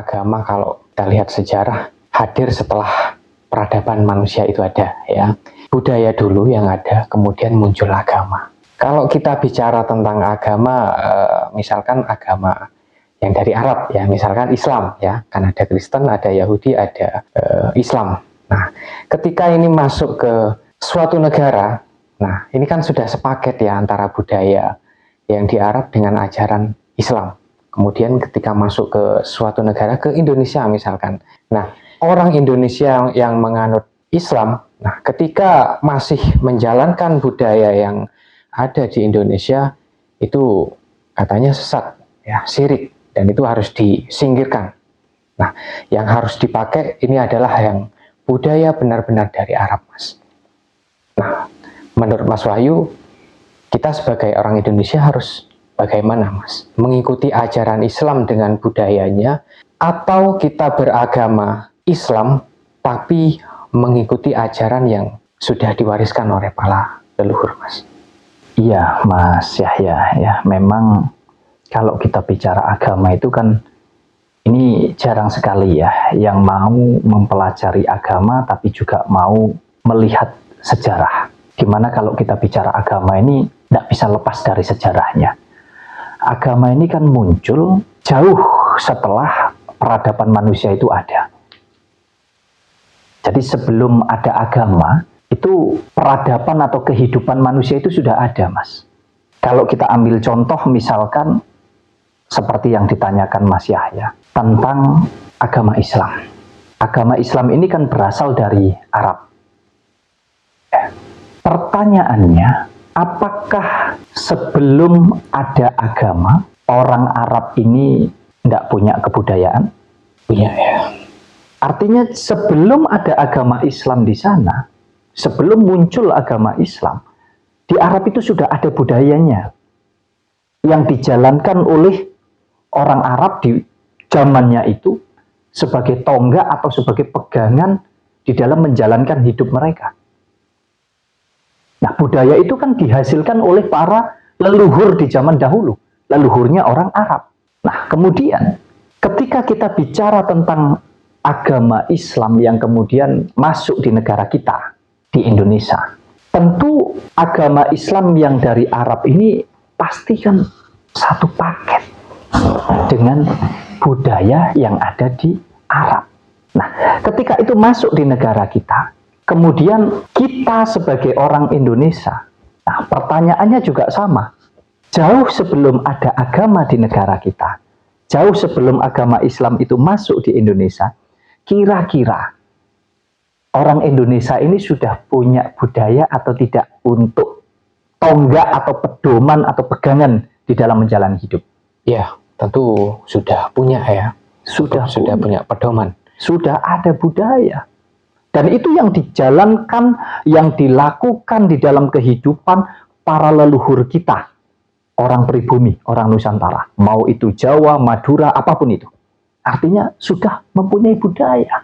agama kalau kita lihat sejarah hadir setelah peradaban manusia itu ada, ya. Budaya dulu yang ada, kemudian muncul agama. Kalau kita bicara tentang agama, misalkan agama yang dari Arab, ya, misalkan Islam, ya, kan ada Kristen, ada Yahudi, ada Islam. Nah, ketika ini masuk ke suatu negara, nah ini kan sudah sepaket ya antara budaya yang di Arab dengan ajaran Islam. Kemudian ketika masuk ke suatu negara, ke Indonesia misalkan, nah orang Indonesia yang menganut Islam, nah ketika masih menjalankan budaya yang ada di Indonesia, itu katanya sesat, ya, syirik, dan itu harus disingkirkan. Nah, yang harus dipakai ini adalah yang budaya benar-benar dari Arab, Mas. Nah, menurut Mas Wahyu, kita sebagai orang Indonesia harus bagaimana, Mas? Mengikuti ajaran Islam dengan budayanya, atau kita beragama Islam tapi mengikuti ajaran yang sudah diwariskan oleh para leluhur, Mas? Iya, Mas Yahya, ya, memang kalau kita bicara agama itu kan ini jarang sekali ya yang mau mempelajari agama tapi juga mau melihat sejarah. Dimana kalau kita bicara agama ini tidak bisa lepas dari sejarahnya. Agama ini kan muncul jauh setelah peradaban manusia itu ada. Jadi sebelum ada agama, itu peradaban atau kehidupan manusia itu sudah ada, Mas. Kalau kita ambil contoh misalkan seperti yang ditanyakan Mas Yahya tentang agama Islam. Agama Islam ini kan berasal dari Arab. Pertanyaannya, apakah sebelum ada agama, orang Arab ini tidak punya kebudayaan? Punya, ya. Artinya sebelum ada agama Islam di sana, sebelum muncul agama Islam, di Arab itu sudah ada budayanya yang dijalankan oleh orang Arab di zamannya itu sebagai tonggak atau sebagai pegangan di dalam menjalankan hidup mereka. Nah, budaya itu kan dihasilkan oleh para leluhur di zaman dahulu, leluhurnya orang Arab. Nah, kemudian ketika kita bicara tentang agama Islam yang kemudian masuk di negara kita, di Indonesia, tentu agama Islam yang dari Arab ini pasti kan satu paket dengan budaya yang ada di Arab. Nah, ketika itu masuk di negara kita, kemudian kita sebagai orang Indonesia, nah pertanyaannya juga sama. Jauh sebelum ada agama di negara kita, jauh sebelum agama Islam itu masuk di Indonesia, kira-kira orang Indonesia ini sudah punya budaya atau tidak untuk tonggak atau pedoman atau pegangan di dalam menjalani hidup? Ya, tentu sudah punya, ya. Sudah punya pedoman. Sudah ada budaya. Dan itu yang dijalankan, yang dilakukan di dalam kehidupan para leluhur kita. Orang pribumi, orang Nusantara. Mau itu Jawa, Madura, apapun itu. Artinya sudah mempunyai budaya.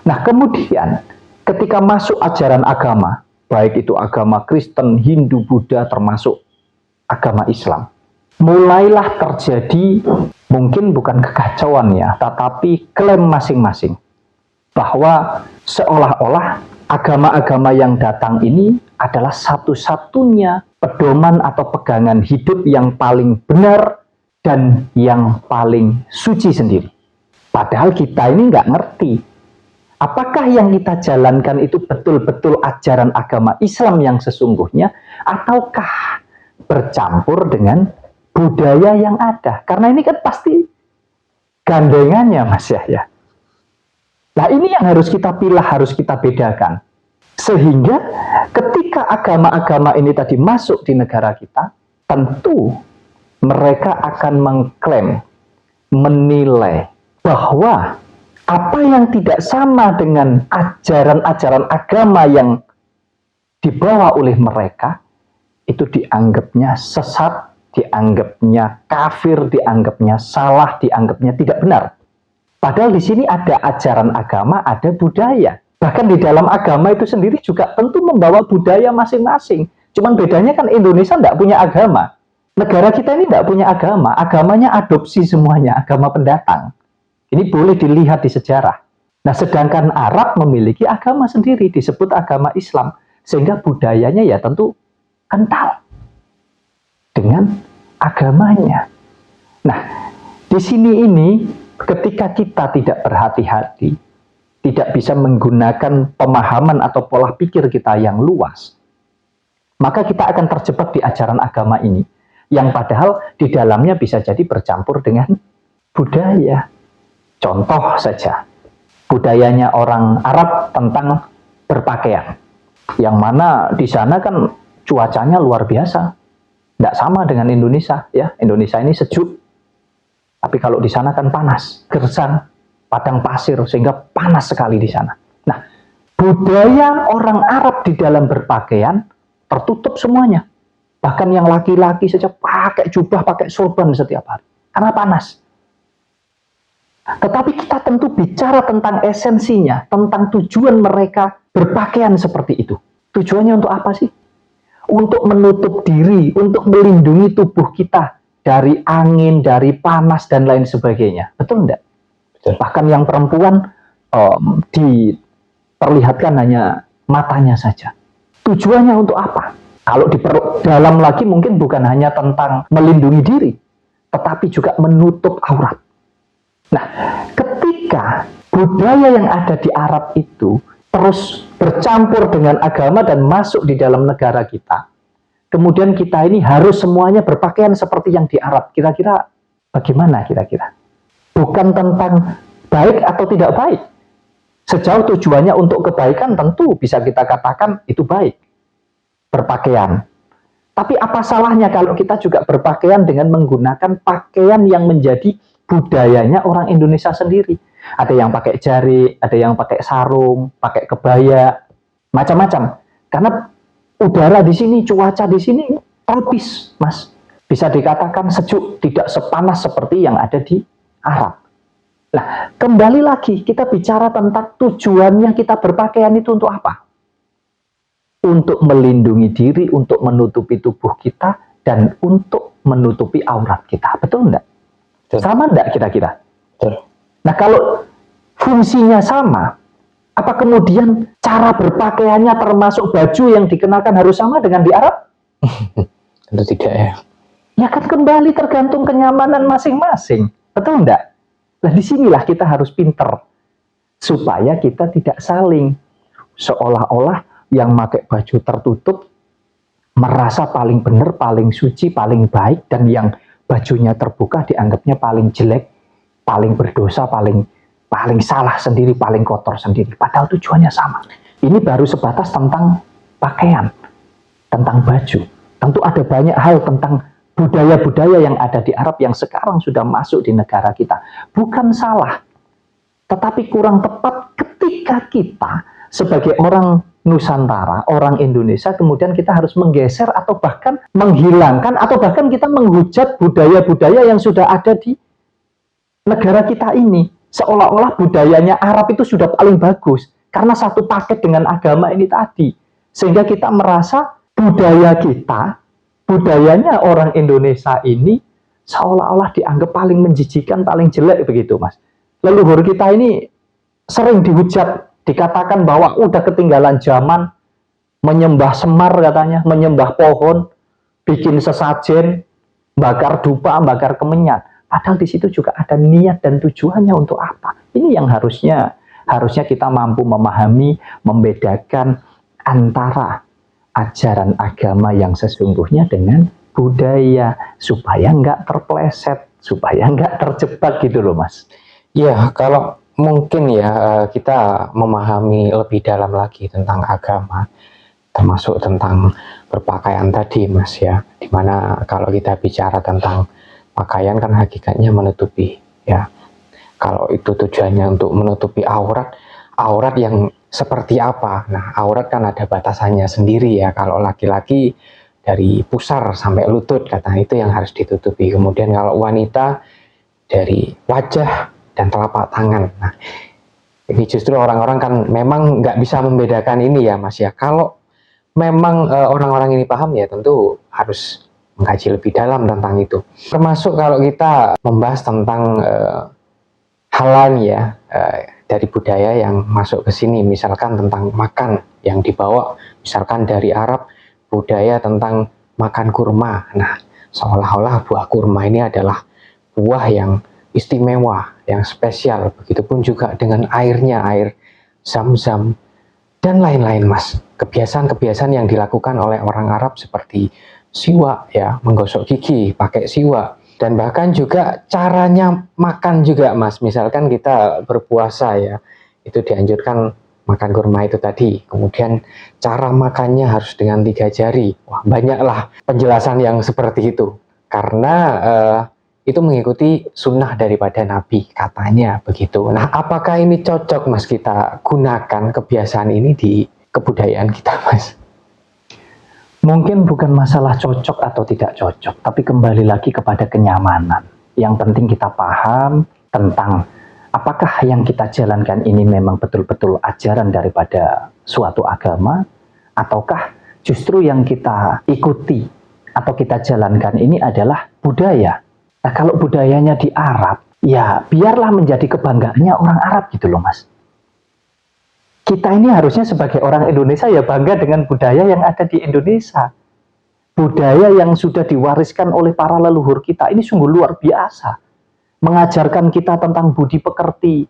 Nah, kemudian ketika masuk ajaran agama, baik itu agama Kristen, Hindu, Buddha, termasuk agama Islam, mulailah terjadi, mungkin bukan kekacauan ya, tetapi klaim masing-masing bahwa seolah-olah agama-agama yang datang ini adalah satu-satunya pedoman atau pegangan hidup yang paling benar dan yang paling suci sendiri. Padahal kita ini nggak ngerti apakah yang kita jalankan itu betul-betul ajaran agama Islam yang sesungguhnya, ataukah bercampur dengan budaya yang ada. Karena ini kan pasti gandengannya, Mas Yahya. Nah, ini yang harus kita pilih, harus kita bedakan. Sehingga ketika agama-agama ini tadi masuk di negara kita, tentu mereka akan mengklaim, menilai bahwa apa yang tidak sama dengan ajaran-ajaran agama yang dibawa oleh mereka, itu dianggapnya sesat, dianggapnya kafir, dianggapnya salah, dianggapnya tidak benar. Padahal di sini ada ajaran agama, ada budaya. Bahkan di dalam agama itu sendiri juga tentu membawa budaya masing-masing. Cuman bedanya kan Indonesia tidak punya agama. Negara kita ini tidak punya agama. Agamanya adopsi semuanya, agama pendatang. Ini boleh dilihat di sejarah. Nah, sedangkan Arab memiliki agama sendiri, disebut agama Islam. Sehingga budayanya ya tentu kental dengan agamanya. Nah, di sini ini ketika kita tidak berhati-hati, tidak bisa menggunakan pemahaman atau pola pikir kita yang luas, maka kita akan terjebak di ajaran agama ini, yang padahal di dalamnya bisa jadi bercampur dengan budaya. Contoh saja, budayanya orang Arab tentang berpakaian, yang mana di sana kan cuacanya luar biasa, tidak sama dengan Indonesia. Ya, Indonesia ini sejuk, tapi kalau di sana kan panas, gersang, padang pasir, sehingga panas sekali di sana. Nah, budaya orang Arab di dalam berpakaian tertutup semuanya. Bahkan yang laki-laki saja pakai jubah, pakai sorban setiap hari, karena panas. Tetapi kita tentu bicara tentang esensinya, tentang tujuan mereka berpakaian seperti itu. Tujuannya untuk apa sih? Untuk menutup diri, untuk melindungi tubuh kita dari angin, dari panas, dan lain sebagainya. Betul enggak? Betul. Bahkan yang perempuan diperlihatkan hanya matanya saja. Tujuannya untuk apa? Kalau dalam lagi mungkin bukan hanya tentang melindungi diri, tetapi juga menutup aurat. Nah, ketika budaya yang ada di Arab itu terus bercampur dengan agama dan masuk di dalam negara kita, kemudian kita ini harus semuanya berpakaian seperti yang di Arab. Kira-kira bagaimana kira-kira? Bukan tentang baik atau tidak baik. Sejauh tujuannya untuk kebaikan tentu bisa kita katakan itu baik, berpakaian. Tapi apa salahnya kalau kita juga berpakaian dengan menggunakan pakaian yang menjadi budayanya orang Indonesia sendiri? Ada yang pakai jari, ada yang pakai sarung, pakai kebaya, macam-macam. Karena udara di sini, cuaca di sini tropis, Mas. Bisa dikatakan sejuk, tidak sepanas seperti yang ada di Arab. Nah, kembali lagi kita bicara tentang tujuannya kita berpakaian itu untuk apa? Untuk melindungi diri, untuk menutupi tubuh kita, dan untuk menutupi aurat kita. Betul enggak? Betul. Sama enggak kira-kira? Betul. Nah, kalau fungsinya sama, apa kemudian cara berpakaiannya termasuk baju yang dikenakan harus sama dengan di Arab? Tentu tidak ya. Ya kan kembali tergantung kenyamanan masing-masing. Betul enggak? Nah, disinilah kita harus pinter. Supaya kita tidak saling. Seolah-olah yang pakai baju tertutup merasa paling benar, paling suci, paling baik, dan yang bajunya terbuka dianggapnya paling jelek, paling berdosa, paling salah sendiri, paling kotor sendiri. Padahal tujuannya sama. Ini baru sebatas tentang pakaian, tentang baju. Tentu ada banyak hal tentang budaya-budaya yang ada di Arab yang sekarang sudah masuk di negara kita. Bukan salah, tetapi kurang tepat ketika kita sebagai orang Nusantara, orang Indonesia, kemudian kita harus menggeser atau bahkan menghilangkan atau bahkan kita menghujat budaya-budaya yang sudah ada di negara kita ini. Seolah-olah budayanya Arab itu sudah paling bagus karena satu paket dengan agama ini tadi. Sehingga kita merasa budaya kita, budayanya orang Indonesia ini seolah-olah dianggap paling menjijikan, paling jelek begitu, Mas. Leluhur kita ini sering dihujat, dikatakan bahwa udah ketinggalan zaman, menyembah semar katanya, menyembah pohon, bikin sesajen, bakar dupa, bakar kemenyan. Padahal di situ juga ada niat dan tujuannya untuk apa. Ini yang harusnya kita mampu memahami, membedakan antara ajaran agama yang sesungguhnya dengan budaya, supaya nggak terpleset, supaya nggak terjebak gitu loh, Mas. Ya, kalau mungkin ya kita memahami lebih dalam lagi tentang agama, termasuk tentang berpakaian tadi, Mas, ya. Dimana kalau kita bicara tentang pakaian kan hakikatnya menutupi, ya. Kalau itu tujuannya untuk menutupi aurat yang seperti apa? Nah, aurat kan ada batasannya sendiri ya. Kalau laki-laki dari pusar sampai lutut, katanya itu yang harus ditutupi. Kemudian kalau wanita dari wajah dan telapak tangan. Nah, ini justru orang-orang kan memang nggak bisa membedakan ini ya, Mas ya. Kalau memang orang-orang ini paham ya tentu harus mengkaji lebih dalam tentang itu. Termasuk kalau kita membahas tentang hal lain ya dari budaya yang masuk ke sini, misalkan tentang makan yang dibawa, misalkan dari Arab budaya tentang makan kurma. Nah, seolah-olah buah kurma ini adalah buah yang istimewa, yang spesial. Begitupun juga dengan airnya, air zam-zam dan lain-lain, Mas. Kebiasaan-kebiasaan yang dilakukan oleh orang Arab seperti siwak ya, menggosok gigi pakai siwak. Dan bahkan juga caranya makan juga, Mas. Misalkan kita berpuasa ya, itu dianjurkan makan kurma itu tadi. Kemudian cara makannya harus dengan 3 jari. Wah, banyaklah penjelasan yang seperti itu. Karena itu mengikuti sunnah daripada Nabi, katanya begitu. Nah, apakah ini cocok, Mas, kita gunakan kebiasaan ini di kebudayaan kita, Mas? Mungkin bukan masalah cocok atau tidak cocok, tapi kembali lagi kepada kenyamanan. Yang penting kita paham tentang apakah yang kita jalankan ini memang betul-betul ajaran daripada suatu agama, ataukah justru yang kita ikuti atau kita jalankan ini adalah budaya. Nah, kalau budayanya di Arab, ya biarlah menjadi kebanggaannya orang Arab gitu loh, Mas. Kita ini harusnya sebagai orang Indonesia ya bangga dengan budaya yang ada di Indonesia. Budaya yang sudah diwariskan oleh para leluhur kita ini sungguh luar biasa. Mengajarkan kita tentang budi pekerti,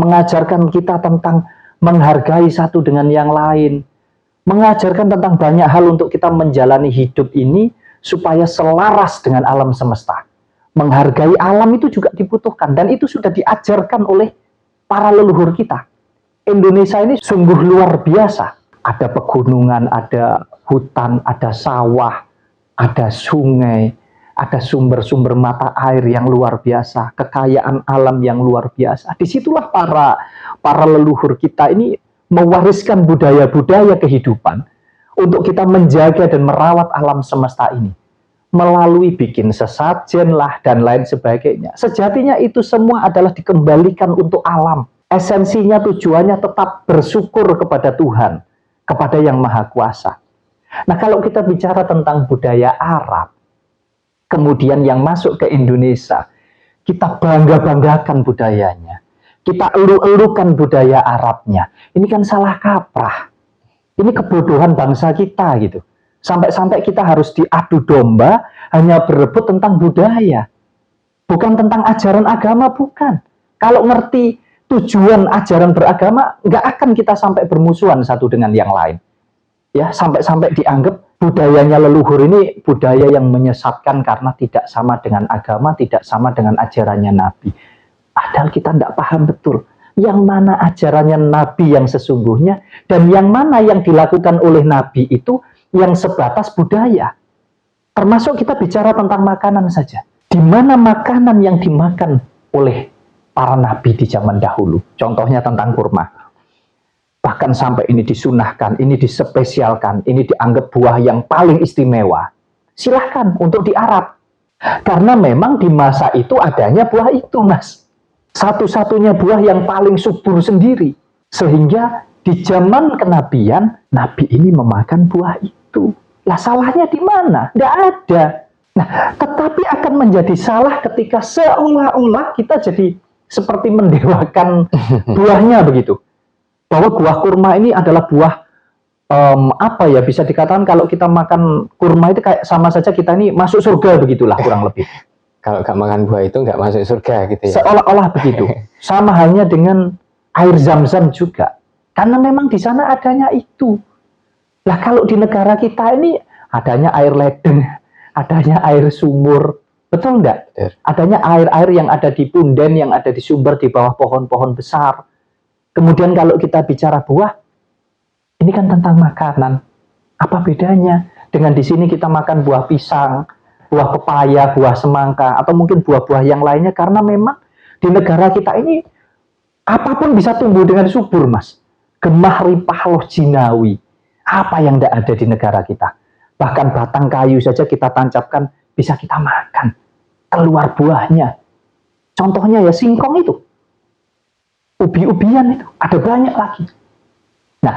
mengajarkan kita tentang menghargai satu dengan yang lain, mengajarkan tentang banyak hal untuk kita menjalani hidup ini supaya selaras dengan alam semesta. Menghargai alam itu juga dibutuhkan dan itu sudah diajarkan oleh para leluhur kita. Indonesia ini sungguh luar biasa. Ada pegunungan, ada hutan, ada sawah, ada sungai, ada sumber-sumber mata air yang luar biasa, kekayaan alam yang luar biasa. Disitulah para leluhur kita ini mewariskan budaya-budaya kehidupan untuk kita menjaga dan merawat alam semesta ini. Melalui bikin sesajen lah dan lain sebagainya. Sejatinya itu semua adalah dikembalikan untuk alam. Esensinya, tujuannya tetap bersyukur kepada Tuhan, kepada Yang Maha Kuasa. Nah, kalau kita bicara tentang budaya Arab, kemudian yang masuk ke Indonesia, kita bangga-banggakan budayanya. Kita elu-elukan budaya Arabnya. Ini kan salah kaprah. Ini kebodohan bangsa kita gitu. Sampai-sampai kita harus diadu domba hanya berebut tentang budaya. Bukan tentang ajaran agama, bukan. Kalau ngerti tujuan ajaran beragama, nggak akan kita sampai bermusuhan satu dengan yang lain. Ya, sampai-sampai dianggap budayanya leluhur ini budaya yang menyesatkan karena tidak sama dengan agama, tidak sama dengan ajarannya Nabi. Padahal kita tidak paham betul yang mana ajarannya Nabi yang sesungguhnya dan yang mana yang dilakukan oleh Nabi itu yang sebatas budaya. Termasuk kita bicara tentang makanan saja. Di mana makanan yang dimakan oleh para nabi di zaman dahulu. Contohnya tentang kurma. Bahkan sampai ini disunahkan, ini dispesialkan, ini dianggap buah yang paling istimewa. Silahkan untuk di Arab. Karena memang di masa itu adanya buah itu, Mas. Satu-satunya buah yang paling subur sendiri. Sehingga di zaman kenabian, Nabi ini memakan buah itu. Lah salahnya di mana? Tidak ada. Nah, tetapi akan menjadi salah ketika seolah-olah kita jadi seperti mendewakan buahnya begitu. Bahwa buah kurma ini adalah buah apa ya, bisa dikatakan kalau kita makan kurma itu kayak sama saja kita ini masuk surga begitulah kurang lebih. Kalau nggak makan buah itu nggak masuk surga gitu ya. Seolah-olah begitu. Sama halnya dengan air zam-zam juga. Karena memang di sana adanya itu. Lah kalau di negara kita ini adanya air ledeng, adanya air sumur. Betul nggak? Betul. Adanya air-air yang ada di punden, yang ada di sumber di bawah pohon-pohon besar. Kemudian kalau kita bicara buah, ini kan tentang makanan. Apa bedanya dengan di sini kita makan buah pisang, buah pepaya, buah semangka, atau mungkin buah-buah yang lainnya? Karena memang di negara kita ini apapun bisa tumbuh dengan subur, Mas. Gemah ripah loh jinawi. Apa yang tidak ada di negara kita? Bahkan batang kayu saja kita tancapkan, bisa kita makan. Keluar buahnya. Contohnya ya singkong itu. Ubi-ubian itu. Ada banyak lagi. Nah,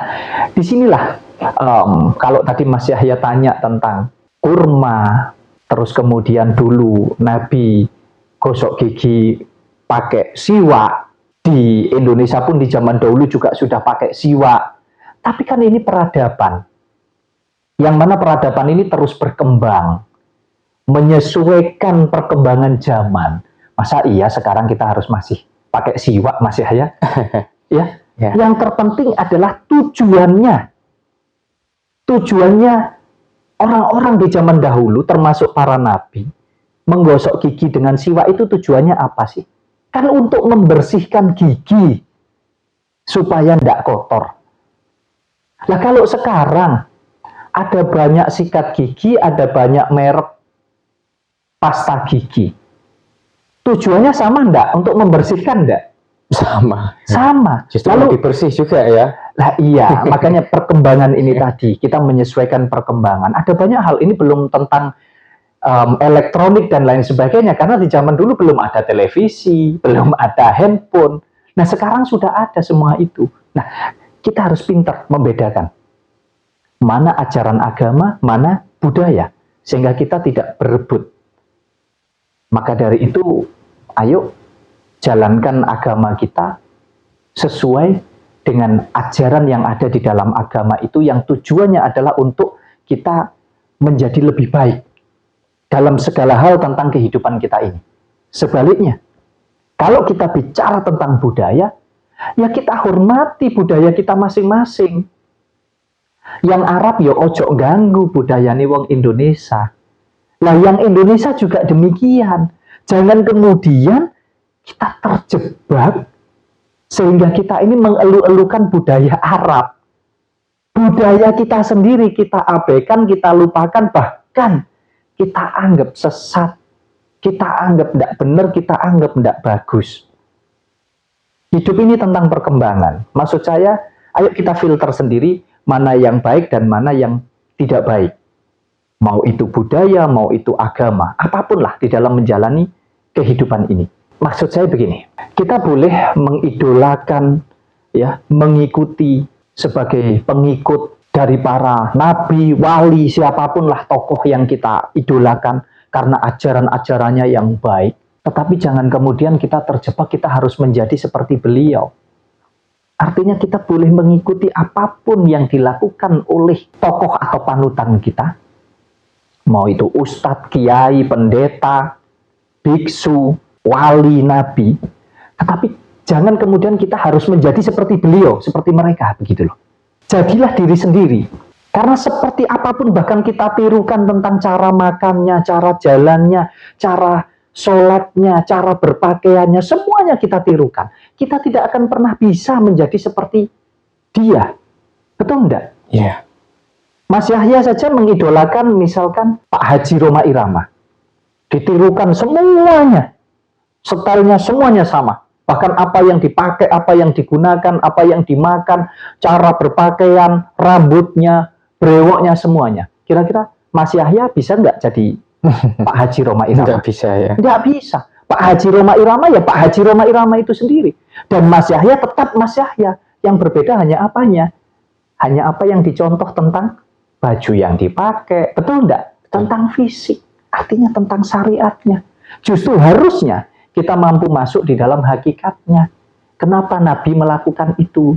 disinilah kalau tadi Mas Yahya tanya tentang kurma, terus kemudian dulu Nabi gosok gigi pakai siwak, Di Indonesia pun di zaman dahulu juga sudah pakai siwak. Tapi kan ini peradaban. Yang mana peradaban ini terus berkembang. Menyesuaikan perkembangan zaman. Masa iya sekarang kita harus masih pakai siwak, Mas Yahya? Ya. Ya. Yang terpenting adalah tujuannya. Tujuannya orang-orang di zaman dahulu, termasuk para nabi, menggosok gigi dengan siwak itu tujuannya apa sih? Kan untuk membersihkan gigi supaya tidak kotor. Nah kalau sekarang ada banyak sikat gigi, ada banyak merek pasta gigi, tujuannya sama enggak? Untuk membersihkan enggak? Sama. Sama. Justru Lalu lebih bersih juga ya. lah iya, makanya perkembangan ini tadi, kita menyesuaikan perkembangan. Ada banyak hal, ini belum tentang elektronik dan lain sebagainya, karena di zaman dulu belum ada televisi, belum ada handphone. Nah sekarang sudah ada semua itu. Nah kita harus pintar membedakan mana ajaran agama, mana budaya, sehingga kita tidak berebut. Maka dari itu, ayo jalankan agama kita sesuai dengan ajaran yang ada di dalam agama itu, yang tujuannya adalah untuk kita menjadi lebih baik dalam segala hal tentang kehidupan kita ini. Sebaliknya, kalau kita bicara tentang budaya, ya kita hormati budaya kita masing-masing. Yang Arab ya ojo ganggu budayane wong Indonesia. Lah yang Indonesia juga demikian. Jangan kemudian kita terjebak sehingga kita ini mengeluh-elukan budaya Arab. Budaya kita sendiri kita abaikan, kita lupakan, bahkan kita anggap sesat, kita anggap tidak benar, kita anggap tidak bagus. Hidup ini tentang perkembangan. Maksud saya, ayo kita filter sendiri mana yang baik dan mana yang tidak baik. Mau itu budaya, mau itu agama, apapun lah di dalam menjalani kehidupan ini. Maksud saya begini, kita boleh mengidolakan, ya, mengikuti sebagai pengikut dari para nabi, wali, siapapun lah tokoh yang kita idolakan karena ajaran-ajarannya yang baik. Tetapi jangan kemudian kita terjebak, kita harus menjadi seperti beliau. Artinya kita boleh mengikuti apapun yang dilakukan oleh tokoh atau panutan kita. Mau itu ustadz, kiai, pendeta, biksu, wali, nabi. Tetapi jangan kemudian kita harus menjadi seperti beliau, seperti mereka, begitu loh. Jadilah diri sendiri. Karena seperti apapun bahkan kita tirukan tentang cara makannya, cara jalannya, cara sholatnya, cara berpakaiannya, semuanya kita tirukan. Kita tidak akan pernah bisa menjadi seperti dia. Betul enggak? Iya. Yeah. Mas Yahya saja mengidolakan misalkan Pak Haji Rhoma Irama. Ditirukan semuanya. Stylenya semuanya sama. Bahkan apa yang dipakai, apa yang digunakan, apa yang dimakan, cara berpakaian, rambutnya, brewoknya, semuanya. Kira-kira Mas Yahya bisa nggak jadi Pak Haji Rhoma Irama? Nggak bisa ya. Nggak bisa. Pak Haji Rhoma Irama ya Pak Haji Rhoma Irama itu sendiri. Dan Mas Yahya tetap Mas Yahya. Yang berbeda hanya apanya? Hanya apa yang dicontoh tentang baju yang dipakai. Betul nggak? Tentang fisik. Artinya tentang syariatnya. Justru harusnya kita mampu masuk di dalam hakikatnya. Kenapa Nabi melakukan itu?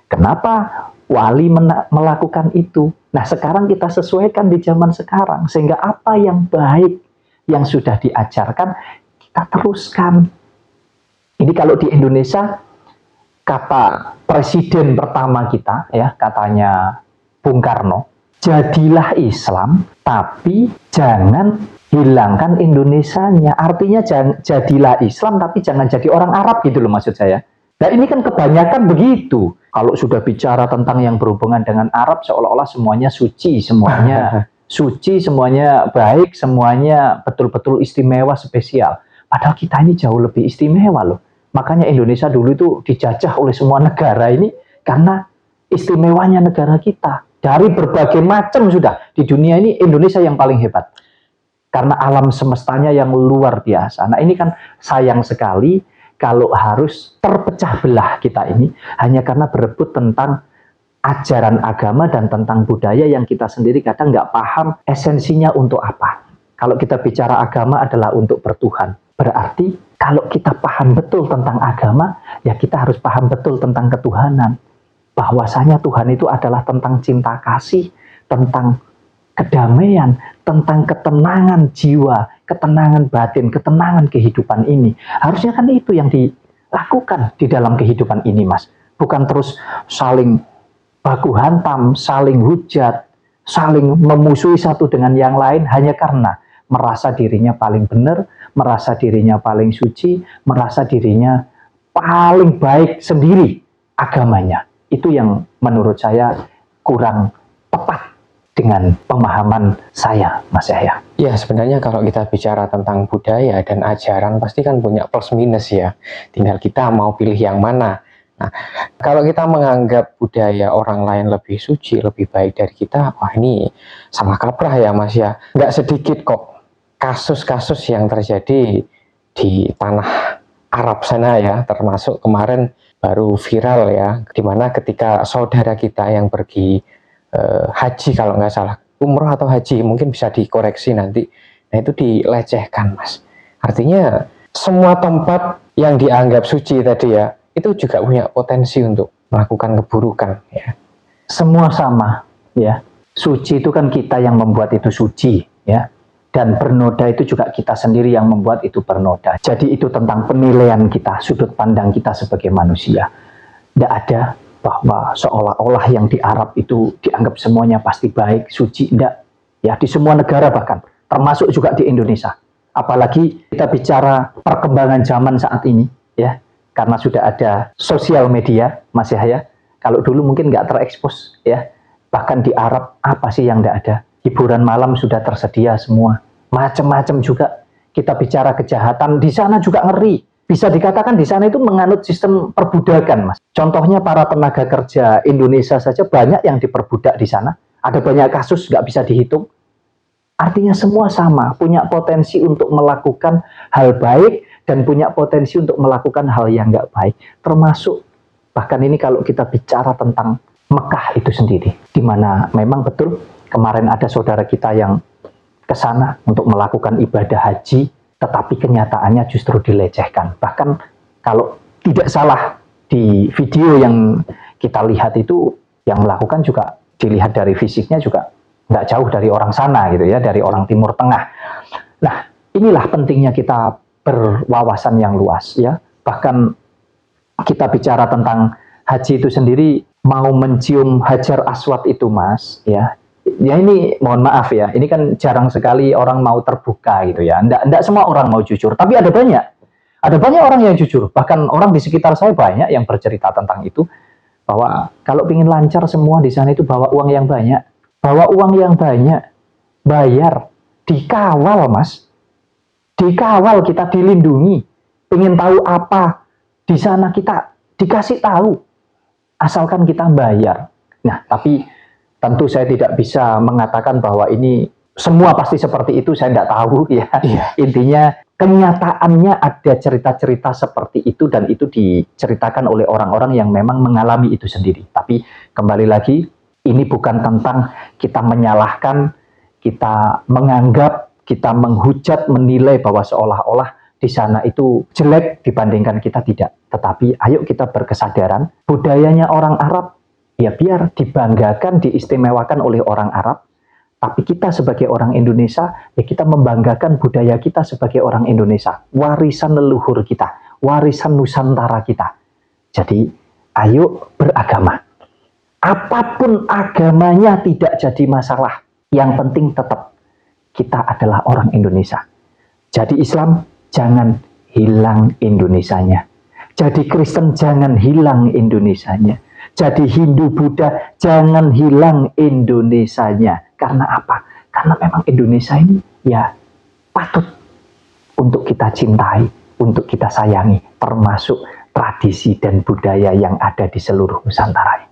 Kenapa wali melakukan itu? Nah sekarang kita sesuaikan di zaman sekarang. Sehingga apa yang baik yang sudah diajarkan, kita teruskan. Ini kalau di Indonesia, kata presiden pertama kita, ya katanya Bung Karno, jadilah Islam, tapi jangan hilangkan Indonesianya. Artinya jadilah Islam tapi jangan jadi orang Arab gitu loh maksud saya. Nah ini kan kebanyakan begitu. Kalau sudah bicara tentang yang berhubungan dengan Arab seolah-olah semuanya suci, semuanya suci, semuanya baik, semuanya betul-betul istimewa, spesial. Padahal kita ini jauh lebih istimewa loh. Makanya Indonesia dulu itu dijajah oleh semua negara ini karena istimewanya negara kita. Dari berbagai macam sudah di dunia ini Indonesia yang paling hebat. Karena alam semestanya yang luar biasa. Nah ini kan sayang sekali kalau harus terpecah belah kita ini hanya karena berebut tentang ajaran agama dan tentang budaya yang kita sendiri kadang nggak paham esensinya untuk apa. Kalau kita bicara agama adalah untuk bertuhan. Berarti kalau kita paham betul tentang agama, ya kita harus paham betul tentang ketuhanan. Bahwasanya Tuhan itu adalah tentang cinta kasih, tentang kedamaian, tentang ketenangan jiwa, ketenangan batin, ketenangan kehidupan ini. Harusnya kan itu yang dilakukan di dalam kehidupan ini, Mas. Bukan terus saling baku hantam, saling hujat, saling memusuhi satu dengan yang lain hanya karena merasa dirinya paling benar, merasa dirinya paling suci, merasa dirinya paling baik sendiri agamanya. Itu yang menurut saya kurang tepat dengan pemahaman saya, Mas Yahya. Ya, sebenarnya kalau kita bicara tentang budaya dan ajaran pasti kan punya plus minus ya. Tinggal kita mau pilih yang mana. Nah, kalau kita menganggap budaya orang lain lebih suci, lebih baik dari kita, wah ini salah kaprah ya Mas ya. Nggak sedikit kok kasus-kasus yang terjadi di tanah Arab sana ya, termasuk kemarin baru viral ya, dimana ketika saudara kita yang pergi haji kalau nggak salah, umroh atau haji, mungkin bisa dikoreksi nanti, nah itu dilecehkan Mas. Artinya semua tempat yang dianggap suci tadi ya, itu juga punya potensi untuk melakukan keburukan ya. Semua sama ya, suci itu kan kita yang membuat itu suci ya. Dan bernoda itu juga kita sendiri yang membuat itu bernoda. Jadi itu tentang penilaian kita, sudut pandang kita sebagai manusia. Tidak ada bahwa seolah-olah yang di Arab itu dianggap semuanya pasti baik, suci. Tidak. Ya, di semua negara bahkan, termasuk juga di Indonesia. Apalagi kita bicara perkembangan zaman saat ini, ya, karena sudah ada sosial media, Mas Yahya. Kalau dulu mungkin nggak terekspos, ya. Bahkan di Arab, apa sih yang nggak ada? Hiburan malam sudah tersedia semua. Macam-macam juga. Kita bicara kejahatan, di sana juga ngeri. Bisa dikatakan di sana itu menganut sistem perbudakan, Mas. Contohnya para tenaga kerja Indonesia saja banyak yang diperbudak di sana. Ada banyak kasus, nggak bisa dihitung. Artinya semua sama, punya potensi untuk melakukan hal baik dan punya potensi untuk melakukan hal yang nggak baik. Termasuk, bahkan ini kalau kita bicara tentang Mekah itu sendiri, di mana memang betul kemarin ada saudara kita yang ke sana untuk melakukan ibadah haji, tetapi kenyataannya justru dilecehkan. Bahkan kalau tidak salah di video yang kita lihat itu, yang melakukan juga dilihat dari fisiknya juga nggak jauh dari orang sana gitu ya, dari orang Timur Tengah. Nah, inilah pentingnya kita berwawasan yang luas ya. Bahkan kita bicara tentang haji itu sendiri, mau mencium Hajar Aswad itu Mas ya. Ya ini mohon maaf ya, ini kan jarang sekali orang mau terbuka gitu ya. Nggak semua orang mau jujur, tapi ada banyak. Ada banyak orang yang jujur, bahkan orang di sekitar saya banyak yang bercerita tentang itu, bahwa kalau ingin lancar semua di sana itu bawa uang yang banyak. Bawa uang yang banyak, bayar, dikawal Mas. Dikawal, kita dilindungi. Pengen tahu apa, di sana kita dikasih tahu. Asalkan kita bayar. Nah, tapi tentu saya tidak bisa mengatakan bahwa ini semua pasti seperti itu, saya tidak tahu ya. Intinya kenyataannya ada cerita-cerita seperti itu dan itu diceritakan oleh orang-orang yang memang mengalami itu sendiri. Tapi kembali lagi, ini bukan tentang kita menyalahkan, kita menganggap, kita menghujat, menilai bahwa seolah-olah di sana itu jelek dibandingkan kita, tidak. Tetapi ayo kita berkesadaran, budayanya orang Arab, ya biar dibanggakan, diistimewakan oleh orang Arab. Tapi kita sebagai orang Indonesia, ya kita membanggakan budaya kita sebagai orang Indonesia. Warisan leluhur kita, warisan Nusantara kita. Jadi, ayo beragama. Apapun agamanya tidak jadi masalah. Yang penting tetap kita adalah orang Indonesia. Jadi Islam, jangan hilang Indonesianya. Jadi Kristen, jangan hilang Indonesianya. Jadi Hindu, Buddha, jangan hilang Indonesianya. Karena apa? Karena memang Indonesia ini ya patut untuk kita cintai, untuk kita sayangi, termasuk tradisi dan budaya yang ada di seluruh Nusantara ini.